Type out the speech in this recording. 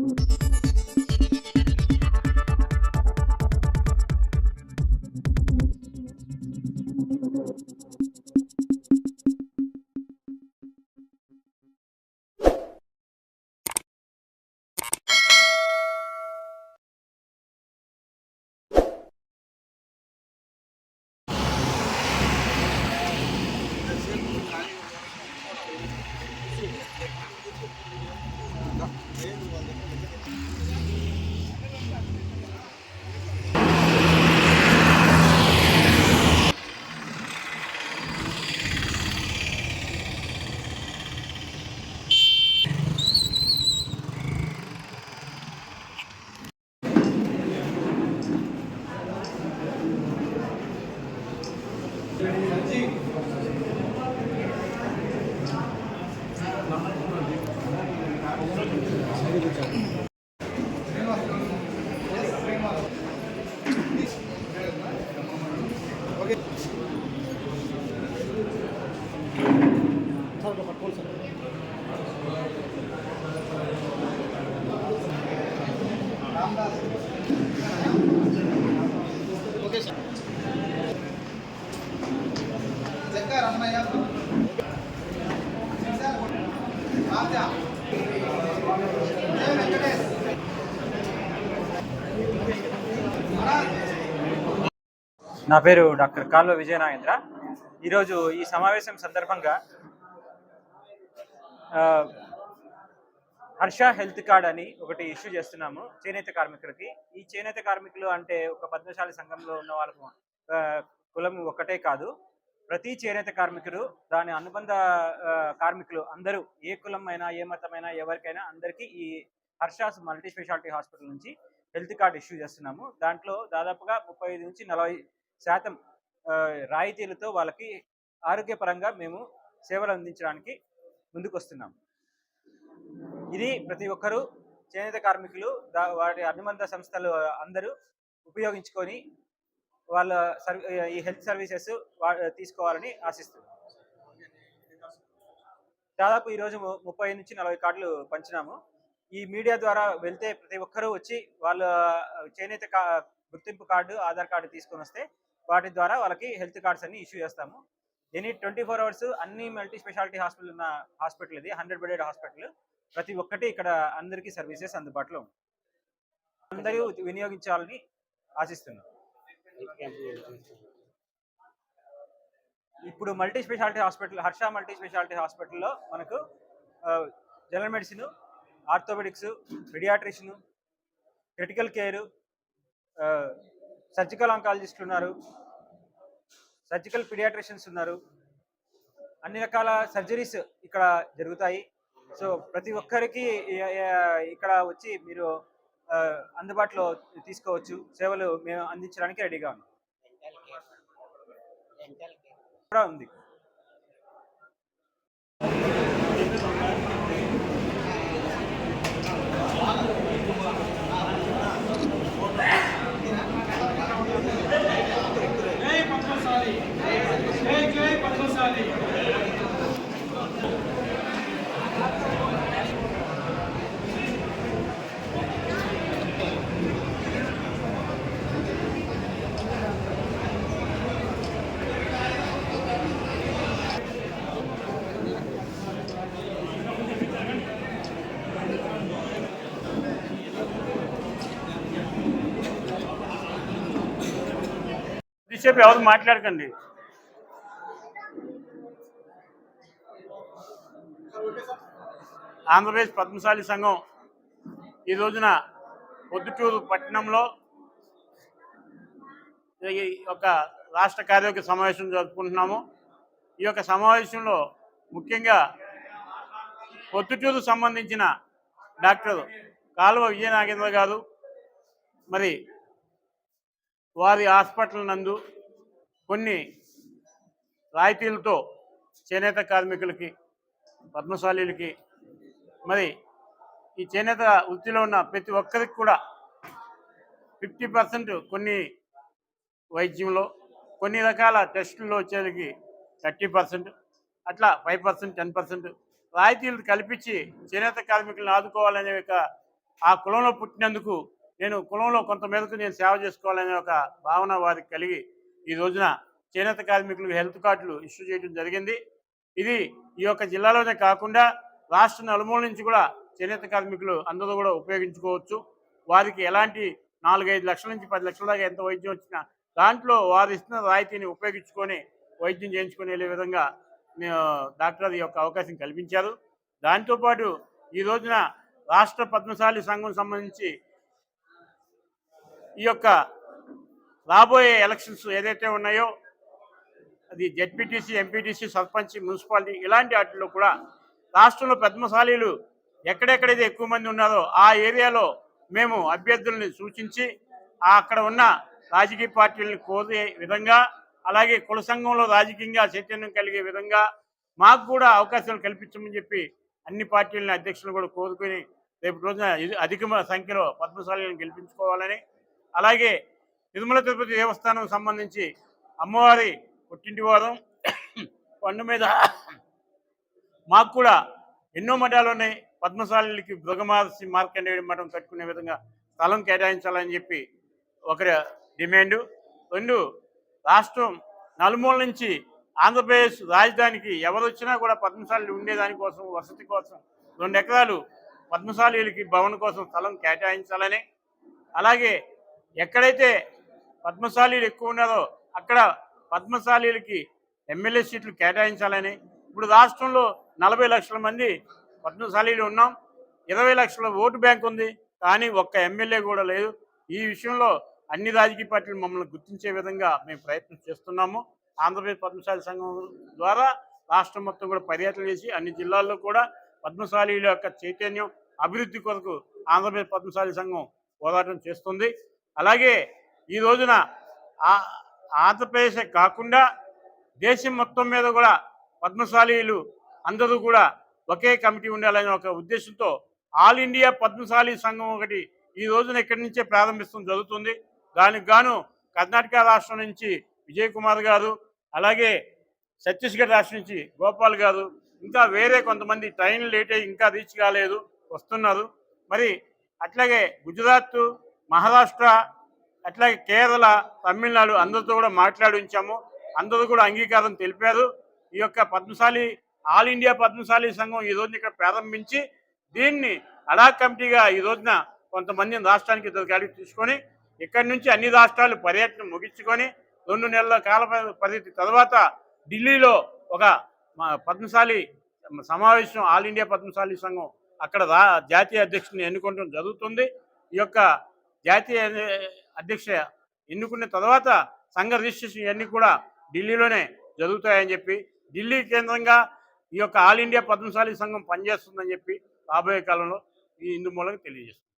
నా పేరు డాక్టర్ కాల్వ విజయనాగేంద్ర. ఈరోజు ఈ సమావేశం సందర్భంగా హర్ష హెల్త్ కార్డ్ అని ఒకటి ఇష్యూ చేస్తున్నాము చేనేత కార్మికులకి. ఈ చేనేత కార్మికులు అంటే ఒక పద్మశాలి సంఘంలో ఉన్న వాళ్ళకు కులం ఒకటే కాదు, ప్రతి చేనేత కార్మికులు దాని అనుబంధ కార్మికులు అందరూ ఏ కులం అయినా ఏ మతమైనా ఎవరికైనా అందరికీ ఈ హర్షాస్ మల్టీ స్పెషాలిటీ హాస్పిటల్ నుంచి హెల్త్ కార్డ్ ఇష్యూ చేస్తున్నాము. దాంట్లో దాదాపుగా 35 నుంచి 40% రాయితీలతో వాళ్ళకి ఆరోగ్యపరంగా మేము సేవలు అందించడానికి ముందుకు వస్తున్నాము. ఇది ప్రతి ఒక్కరూ చేనేత కార్మికులు వాటి అనుబంధ సంస్థలు అందరూ ఉపయోగించుకొని వాళ్ళ ఈ హెల్త్ సర్వీసెస్ తీసుకోవాలని ఆశిస్తున్నాం. దాదాపు ఈరోజు 30 నుంచి 40 కార్డులు పంచినాము. ఈ మీడియా ద్వారా వెళ్తే ప్రతి ఒక్కరూ వచ్చి వాళ్ళ చేనేత గుర్తింపు కార్డు, ఆధార్ కార్డు తీసుకొని వస్తే వాటి ద్వారా వాళ్ళకి హెల్త్ కార్డ్స్ అన్ని ఇష్యూ చేస్తాము. 24 hours అన్ని మల్టీ స్పెషాలిటీ హాస్పిటల్ ఉన్న హాస్పిటల్ ఇది 100 bedded హాస్పిటల్. ప్రతి ఒక్కటి ఇక్కడ అందరికీ సర్వీసెస్ అందుబాటులో ఉంది. అందరూ వినియోగించాలని ఆశిస్తున్నాం. ఇప్పుడు multi speciality hospital Harsha multi speciality హాస్పిటల్లో మనకు general medicine, orthopaedics, paediatrician, critical care, surgical ఆంకాలజిస్టులు ఉన్నారు, సర్జికల్ పీడియాట్రిషియన్స్ ఉన్నారు. అన్ని రకాల సర్జరీస్ ఇక్కడ జరుగుతాయి. సో ప్రతి ఒక్కరికి ఇక్కడ వచ్చి మీరు అందుబాటులో తీసుకోవచ్చు. సేవలు మేము అందించడానికి రెడీగా ఉన్నాం. కూడా ఉంది. చెప్పి ఎవరు మాట్లాడకండి. ఆంధ్రప్రదేశ్ పద్మశాలి సంఘం ఈ రోజున పొద్దుటూరు పట్టణంలో ఈ యొక్క రాష్ట్ర కార్యవర్గ సమావేశం జరుపుకుంటున్నాము. ఈ యొక్క సమావేశంలో ముఖ్యంగా పొద్దుటూరు సంబంధించిన డాక్టర్ కాల్వ విజయనాగేంద్ర గారు మరి వారి హాస్పిటల్ నందు కొన్ని రాయితీలతో చేనేత కార్మికులకి, పద్మశాలీలకి, మరి ఈ చేనేత వృత్తిలో ఉన్న ప్రతి ఒక్కరికి కూడా 50% కొన్ని వైద్యంలో, కొన్ని రకాల టెస్టుల్లో వచ్చేది 30%, అట్లా 5%, 10% రాయితీలు కల్పించి చేనేత కార్మికులను ఆదుకోవాలనే ఒక ఆ కులంలో పుట్టినందుకు నేను కులంలో కొంత మేరకు నేను సేవ చేసుకోవాలనే ఒక భావన వారికి కలిగి ఈ రోజున చేనేత కార్మికులకు హెల్త్ కార్డులు ఇష్యూ చేయడం జరిగింది. ఇది ఈ యొక్క జిల్లాలోనే కాకుండా రాష్ట్ర నలుమూల నుంచి కూడా చేనేత కార్మికులు అందరూ కూడా ఉపయోగించుకోవచ్చు. వారికి ఎలాంటి 4-5 లక్షల నుంచి 10 లక్షల దాకా ఎంత వైద్యం వచ్చినా దాంట్లో వారు ఇస్తున్న రాయితీని ఉపయోగించుకొని వైద్యం చేయించుకొని వెళ్ళే విధంగా డాక్టర్ ఈ యొక్క అవకాశం కల్పించారు. దాంతోపాటు ఈ రోజున రాష్ట్ర పద్మశాలి సంఘం సంబంధించి ఈ యొక్క రాబోయే ఎలక్షన్స్ ఏదైతే ఉన్నాయో అది జెడ్పీటీసీ, ఎంపీటీసీ, సర్పంచ్, మున్సిపాలిటీ ఇలాంటి వాటిల్లో కూడా రాష్ట్రంలో పద్మశాలీలు ఎక్కడెక్కడైతే ఎక్కువ మంది ఉన్నారో ఆ ఏరియాలో మేము అభ్యర్థుల్ని సూచించి అక్కడ ఉన్న రాజకీయ పార్టీలను కోరే విధంగా, అలాగే కుల సంఘంలో రాజకీయంగా చైతన్యం కలిగే విధంగా మాకు కూడా అవకాశాలు కల్పించమని చెప్పి అన్ని పార్టీలని అధ్యక్షులు కూడా కోరుకొని రేపు రోజున అధిక సంఖ్యలో పద్మశాలీలను గెలిపించుకోవాలని, అలాగే తిరుమల తిరుపతి దేవస్థానం సంబంధించి అమ్మవారి పుట్టింటి వారం కొండ మీద మాకు కూడా ఎన్నో మఠాలు ఉన్నాయి. పద్మశాలీలకి భృగమహర్షి మార్కండేయుడి మఠం కట్టుకునే విధంగా స్థలం కేటాయించాలని చెప్పి ఒక డిమాండు. 2, రాష్ట్రం నలుమూల నుంచి ఆంధ్రప్రదేశ్ రాజధానికి ఎవరు వచ్చినా కూడా పద్మశాలీలు ఉండేదానికోసం వసతి కోసం 2 ఎకరాలు పద్మశాలీలకి భవన్ కోసం స్థలం కేటాయించాలని, అలాగే ఎక్కడైతే పద్మశాలీలు ఎక్కువ ఉన్నారో అక్కడ పద్మశాలీలకి ఎమ్మెల్యే సీట్లు కేటాయించాలని. ఇప్పుడు రాష్ట్రంలో 40 లక్షల మంది పద్మశాలీలు ఉన్నాం, 20 లక్షల ఓటు బ్యాంక్ ఉంది, కానీ ఒక్క ఎమ్మెల్యే కూడా లేదు. ఈ విషయంలో అన్ని రాజకీయ పార్టీలు మమ్మల్ని గుర్తించే విధంగా మేము ప్రయత్నం చేస్తున్నాము. ఆంధ్రప్రదేశ్ పద్మశాలి సంఘం ద్వారా రాష్ట్రం మొత్తం కూడా పర్యటన చేసి అన్ని జిల్లాల్లో కూడా పద్మశాలీల యొక్క చైతన్యం అభివృద్ధి కొరకు ఆంధ్రప్రదేశ్ పద్మశాలి సంఘం పోరాటం చేస్తుంది. అలాగే ఈ రోజున ఆంధ్రప్రదేశ్ కాకుండా దేశం మొత్తం మీద కూడా పద్మశాలీలు అందరూ కూడా ఒకే కమిటీ ఉండాలనే ఒక ఉద్దేశంతో ఆల్ ఇండియా పద్మశాలి సంఘం ఒకటి ఈ రోజున ఇక్కడి నుంచే ప్రారంభించడం జరుగుతుంది. దానికి గాను కర్ణాటక రాష్ట్రం నుంచి విజయ్ కుమార్ గారు, అలాగే ఛత్తీస్గఢ్ రాష్ట్రం నుంచి గోపాల్ గారు, ఇంకా వేరే కొంతమంది ట్రైన్ లేట్ అయ్యి ఇంకా రీచ్ కాలేదు, వస్తున్నారు. మరి అట్లాగే గుజరాత్, మహారాష్ట్ర, అట్లాగే కేరళ, తమిళనాడు అందరితో కూడా మాట్లాడించాము. అందరూ కూడా అంగీకారం తెలిపారు. ఈ యొక్క పద్మశాలి ఆల్ ఇండియా పద్మశాలి సంఘం ఈ రోజున ఇక్కడ ప్రారంభించి దీన్ని అడాక్ కమిటీగా ఈ రోజున కొంతమందిని రాష్ట్రానికి ఇద్దరు తీసుకొని ఇక్కడి నుంచి అన్ని రాష్ట్రాలు పర్యటన ముగించుకొని 2 నెలల కాల పరిధి తర్వాత ఢిల్లీలో ఒక పద్మశాలి సమావేశం ఆల్ ఇండియా పద్మశాలి సంఘం అక్కడ జాతీయ అధ్యక్షుడిని ఎన్నుకోవడం జరుగుతుంది. ఈ యొక్క జాతీయ అధ్యక్ష ఎన్నుకున్న తర్వాత సంఘ రిజిస్ట్రేషన్ ఇవన్నీ కూడా ఢిల్లీలోనే జరుగుతాయని చెప్పి, ఢిల్లీ కేంద్రంగా ఈ యొక్క ఆల్ ఇండియా పద్మశాలి సంఘం పనిచేస్తుందని చెప్పి రాబోయే కాలంలో ఈ ఇందు మూలంగా తెలియజేస్తుంది.